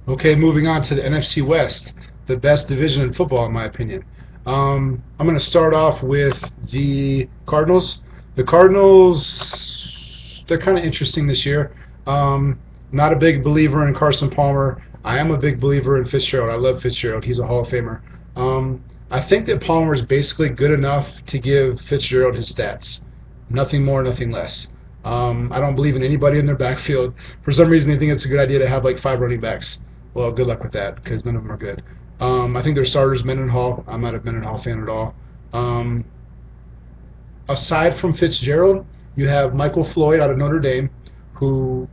Okay, moving on to the NFC West, the best division in football, in my opinion. I'm going to start off with the Cardinals. The Cardinals, they're kind of interesting this year. Not a big believer in Carson Palmer. I am a big believer in Fitzgerald. I love Fitzgerald. He's a Hall of Famer. I think that Palmer is basically good enough to give Fitzgerald his stats. Nothing more, nothing less. I don't believe in anybody in their backfield. For some reason, they think it's a good idea to have like 5 running backs. Well, good luck with that because none of them are good. I think their starters, Mendenhall. I'm not a Mendenhall fan at all. Um, Aside from Fitzgerald, you have Michael Floyd out of Notre Dame, who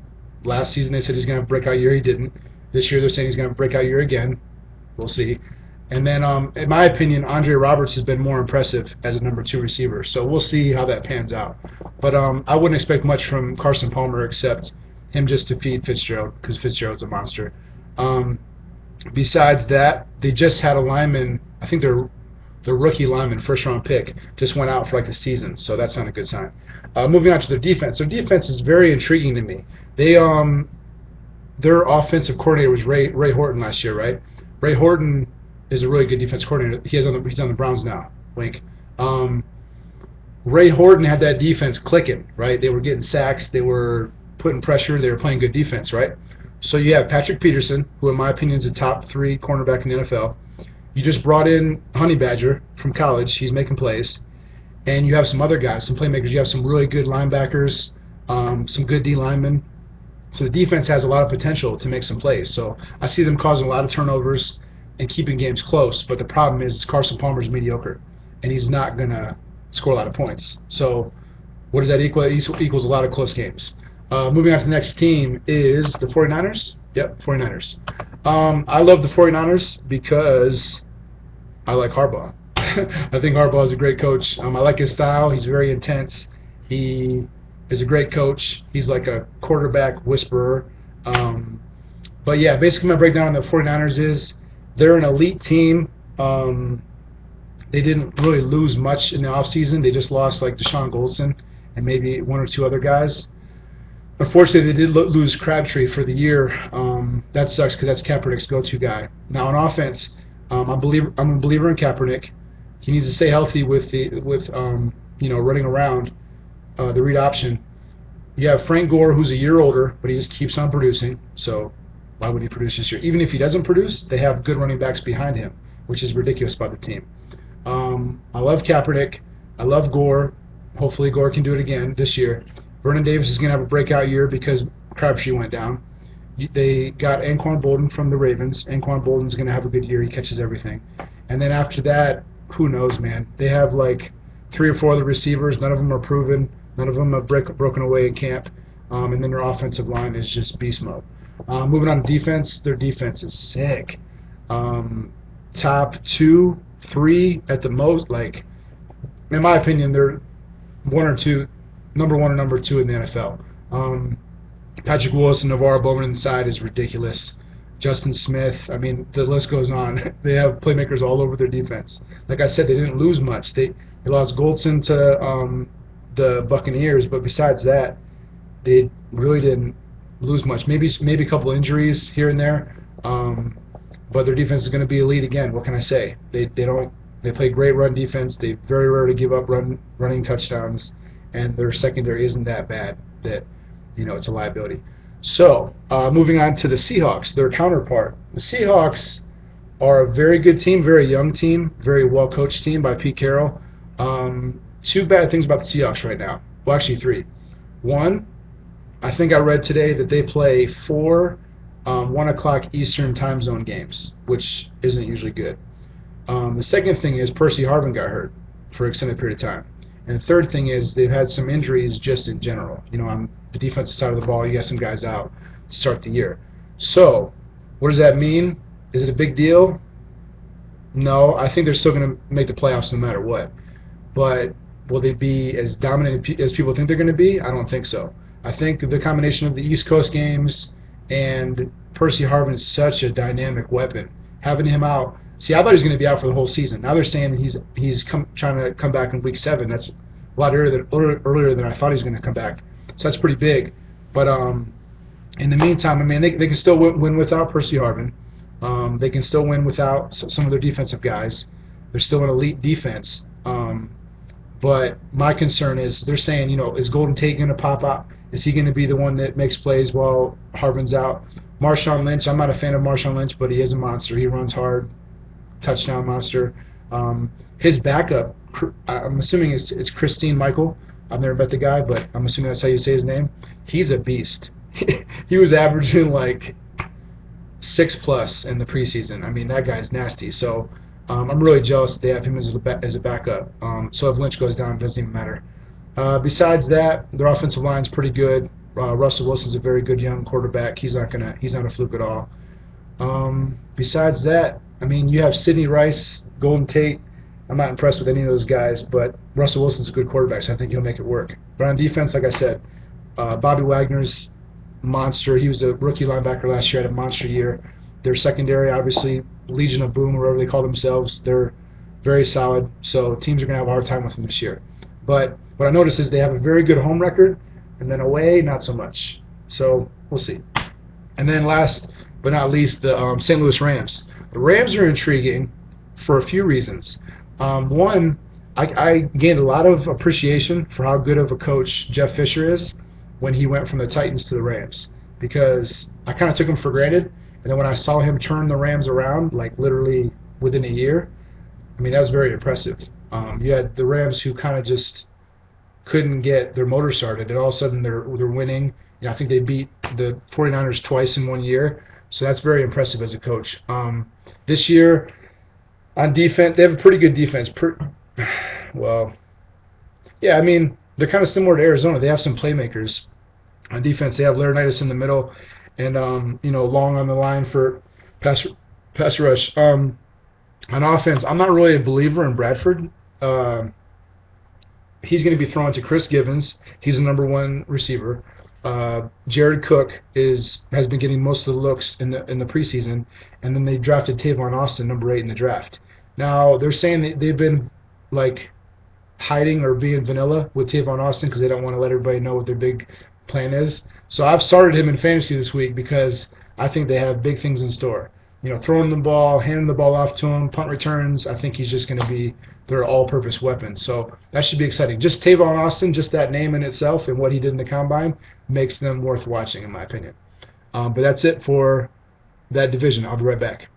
last season they said he's going to have a breakout year. He didn't. This year they're saying he's going to have a breakout year again. We'll see. And then, in my opinion, Andre Roberts has been more impressive as a number two receiver. So we'll see how that pans out. But I wouldn't expect much from Carson Palmer except him just to feed Fitzgerald because Fitzgerald's a monster. Um, Besides that, they just had a lineman. I think their rookie lineman, first round pick, just went out for like the season. So that's not a good sign. Moving on to their defense. Their defense is very intriguing to me. Their offensive coordinator was Ray Horton last year, right? Ray Horton is a really good defense coordinator. He's on the Browns now. Wink. Um, Ray Horton had that defense clicking, right? They were getting sacks, they were putting pressure, they were playing good defense, right? So you have Patrick Peterson, who in my opinion is a top three cornerback in the NFL. You just brought in Honey Badger from college. He's making plays. And you have some other guys, some playmakers. You have some really good linebackers, some good D linemen. So the defense has a lot of potential to make some plays. So I see them causing a lot of turnovers and keeping games close. But the problem is Carson Palmer's mediocre, and he's not going to score a lot of points. So what does that equal? It equals a lot of close games. Moving on to the next team is the 49ers. Yep, 49ers. I love the 49ers because I like Harbaugh. I think Harbaugh is a great coach. I like his style. He's very intense. He is a great coach. He's like a quarterback whisperer. But yeah, basically my breakdown on the 49ers is they're an elite team. They didn't really lose much in the offseason. They just lost like Deshaun Goldson and maybe one or two other guys. Unfortunately, they did lose Crabtree for the year. That sucks because that's Kaepernick's go-to guy. Now on offense, I'm a believer in Kaepernick. He needs to stay healthy with running around the read option. You have Frank Gore, who's a year older, but he just keeps on producing. So why would he produce this year? Even if he doesn't produce, they have good running backs behind him, which is ridiculous by the team. I love Kaepernick. I love Gore. Hopefully Gore can do it again this year. Vernon Davis is going to have a breakout year because Crabtree went down. They got Anquan Bolden from the Ravens. Anquan Bolden's going to have a good year. He catches everything. And then after that, who knows, man? They have like 3 or 4 other receivers. None of them are proven. None of them have broken away in camp. And then their offensive line is just beast mode. Moving on to defense, their defense is sick. Top 2, 3 at the most. Like, in my opinion, they're number 1 or number 2 in the NFL. Patrick Willis and Navarro Bowman inside is ridiculous. Justin Smith, I mean, the list goes on. They have playmakers all over their defense. Like I said, they didn't lose much. They lost Goldson to the Buccaneers, but besides that, they really didn't lose much. Maybe a couple injuries here and there, but their defense is going to be elite again. What can I say? They play great run defense. They very rarely give up running touchdowns, and their secondary isn't that bad that it's a liability. So moving on to the Seahawks, their counterpart. The Seahawks are a very good team, very young team, very well coached team by Pete Carroll. 2 bad things about the Seahawks right now. Well, actually 3. One, I think I read today that they play 4 1 o'clock Eastern time zone games, which isn't usually good. The second thing is Percy Harvin got hurt for an extended period of time. And the third thing is they've had some injuries just in general. On the defensive side of the ball, you got some guys out to start the year. So, what does that mean? Is it a big deal? No, I think they're still going to make the playoffs no matter what. But will they be as dominant as people think they're going to be? I don't think so. I think the combination of the East Coast games and Percy Harvin is such a dynamic weapon. Having him out. See, I thought he was going to be out for the whole season. Now they're saying he's trying to come back in week 7. That's a lot earlier than I thought he was going to come back. So that's pretty big. But In the meantime, I mean, they can still win without Percy Harvin. They can still win without some of their defensive guys. They're still an elite defense. But my concern is they're saying, is Golden Tate going to pop out? Is he going to be the one that makes plays while Harvin's out? Marshawn Lynch, I'm not a fan of Marshawn Lynch, but he is a monster. He runs hard, touchdown monster. His backup, I'm assuming it's Christine Michael. I've never met the guy, but I'm assuming that's how you say his name. He's a beast. He was averaging like 6+ in the preseason. I mean, that guy's nasty. So I'm really jealous that they have him as a backup. So if Lynch goes down, it doesn't even matter. Besides that, their offensive line's pretty good. Russell Wilson's a very good young quarterback. He's not a fluke at all. Besides that, I mean, you have Sidney Rice, Golden Tate. I'm not impressed with any of those guys, but Russell Wilson's a good quarterback, so I think he'll make it work. But on defense, like I said, Bobby Wagner's monster. He was a rookie linebacker last year, had a monster year. Their secondary, obviously, Legion of Boom, whatever they call themselves, they're very solid. So teams are going to have a hard time with them this year. But what I noticed is they have a very good home record, and then away, not so much. So we'll see. And then last but not least, the St. Louis Rams. The Rams are intriguing for a few reasons. One, I gained a lot of appreciation for how good of a coach Jeff Fisher is when he went from the Titans to the Rams, because I kind of took him for granted. And then when I saw him turn the Rams around, like literally within a year, I mean, that was very impressive. You had the Rams who kind of just couldn't get their motor started, and all of a sudden they're winning. I think they beat the 49ers twice in 1 year, so that's very impressive as a coach. This year, on defense, they have a pretty good defense. Well, yeah, I mean, they're kind of similar to Arizona. They have some playmakers. On defense, they have Laurinaitis in the middle, and Long on the line for pass rush. On offense, I'm not really a believer in Bradford. He's going to be thrown to Chris Givens. He's the number one receiver. Jared Cook has been getting most of the looks in the preseason, and then they drafted Tavon Austin, number 8 in the draft. Now they're saying that they've been like hiding or being vanilla with Tavon Austin because they don't want to let everybody know what their big plan is. So I've started him in fantasy this week because I think they have big things in store. Throwing the ball, handing the ball off to him, punt returns. I think he's just going to be their all-purpose weapon. So that should be exciting. Just Tavon Austin, just that name in itself and what he did in the combine makes them worth watching, in my opinion. But that's it for that division. I'll be right back.